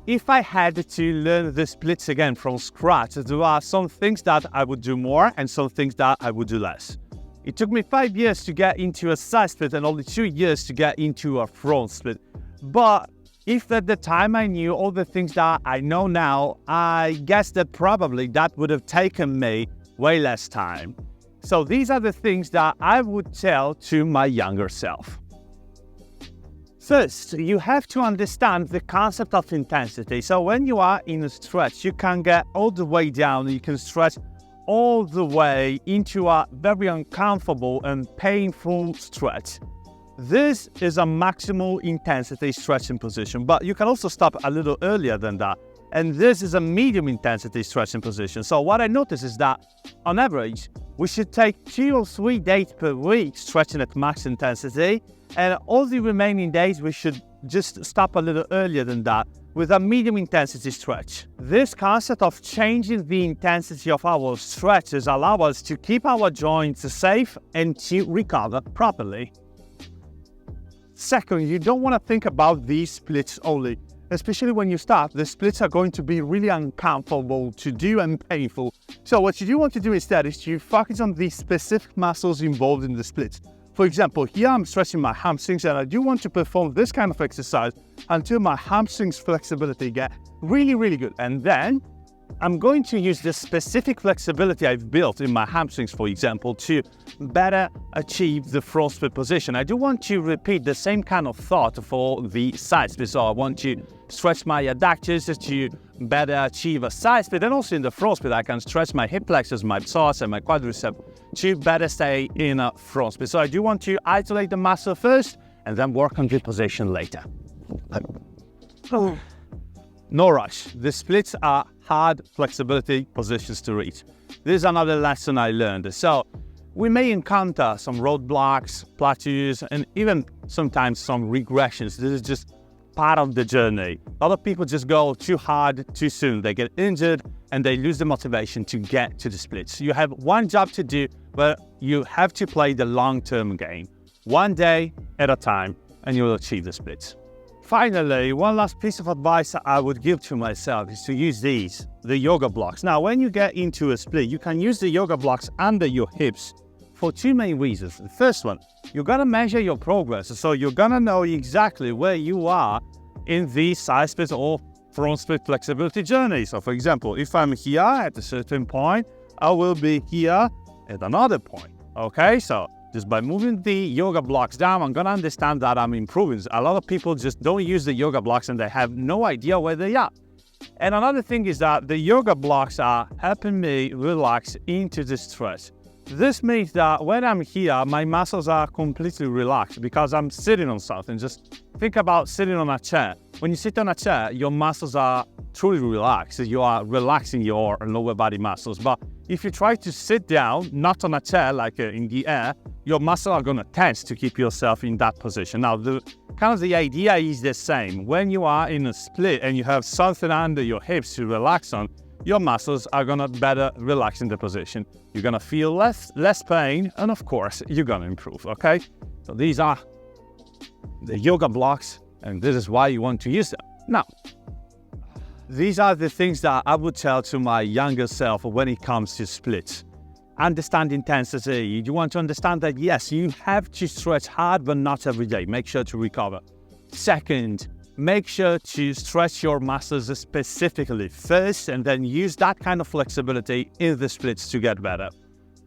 if I had to learn the splits again from scratch, there are some things that I would do more and some things that I would do less. It took me 5 years to get into a side split and only 2 years to get into a front split. But if at the time I knew all the things that I know now, I guess that probably that would have taken me way less time. So these are the things that I would tell to my younger self. First, you have to understand the concept of intensity. So when you are in a stretch, you can get all the way down, you can stretch all the way into a very uncomfortable and painful stretch. This is a maximal intensity stretching position, but you can also stop a little earlier than that. And this is a medium intensity stretching position. So what I noticed is that on average, we should take 2 or 3 days per week stretching at max intensity, and all the remaining days we should just stop a little earlier than that with a medium intensity stretch. This concept of changing the intensity of our stretches allows us to keep our joints safe and to recover properly. Second, you don't want to think about these splits only. Especially when you start, the splits are going to be really uncomfortable to do and painful. So what you do want to do instead is to focus on the specific muscles involved in the splits. For example, here I'm stretching my hamstrings and I do want to perform this kind of exercise until my hamstrings flexibility get really, really good. And then I'm going to use the specific flexibility I've built in my hamstrings, for example, to better achieve the front split position. I do want to repeat the same kind of thought for the side split. So I want to stretch my adductors to better achieve a side split, and also in the front split, I can stretch my hip flexors, my psoas, and my quadriceps to better stay in a front split. So I do want to isolate the muscle first and then work on the position later. No rush. The splits are hard flexibility positions to reach. This is another lesson I learned. So we may encounter some roadblocks, plateaus, and even sometimes some regressions. This is just part of the journey. A lot of people just go too hard too soon. They get injured and they lose the motivation to get to the splits. You have one job to do, but you have to play the long-term game. One day at a time, and you will achieve the splits. Finally, one last piece of advice I would give to myself is to use the yoga blocks. Now, when you get into a split, you can use the yoga blocks under your hips for 2 main reasons. The first one, you're gonna measure your progress. So you're gonna know exactly where you are in the side split or front split flexibility journey. So for example, if I'm here at a certain point, I will be here at another point, okay? So just by moving the yoga blocks down, I'm gonna understand that I'm improving. A lot of people just don't use the yoga blocks and they have no idea where they are. And another thing is that the yoga blocks are helping me relax into the stretch. This means that when I'm here, my muscles are completely relaxed because I'm sitting on something. Just think about sitting on a chair. When you sit on a chair, your muscles are truly relaxed. You are relaxing your lower body muscles. But if you try to sit down, not on a chair, like in the air, your muscles are going to tense to keep yourself in that position. Now, the idea is the same. When you are in a split and you have something under your hips to relax on, your muscles are going to better relax in the position. You're going to feel less pain, and of course, you're going to improve, okay? So these are the yoga blocks, and this is why you want to use them. Now, these are the things that I would tell to my younger self when it comes to splits. Understand intensity. You want to understand that, yes, you have to stretch hard, but not every day. Make sure to recover. Second, make sure to stretch your muscles specifically first, and then use that kind of flexibility in the splits to get better.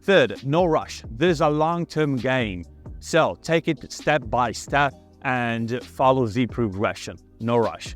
Third, no rush. This is a long-term game. So take it step by step and follow the progression. No rush.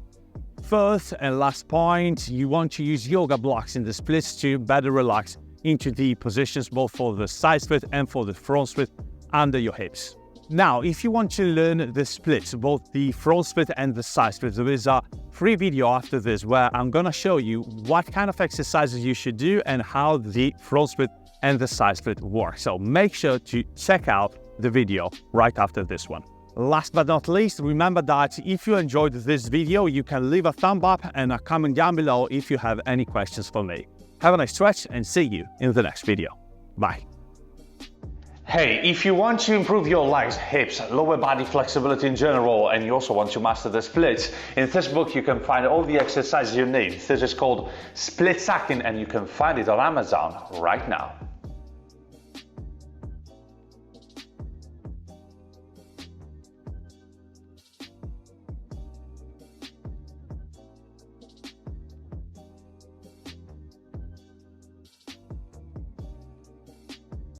Fourth and last point, you want to use yoga blocks in the splits to better relax into the positions, both for the side split and for the front split under your hips. Now, if you want to learn the splits, both the front split and the side split, there is a free video after this where I'm going to show you what kind of exercises you should do and how the front split and the side split work. So make sure to check out the video right after this one. Last but not least, remember that if you enjoyed this video, you can leave a thumb up and a comment down below if you have any questions for me. Have a nice stretch and see you in the next video. Bye. Hey, if you want to improve your legs, hips, lower body flexibility in general, and you also want to master the splits, in this book you can find all the exercises you need. This is called Split Sacking and you can find it on Amazon right now.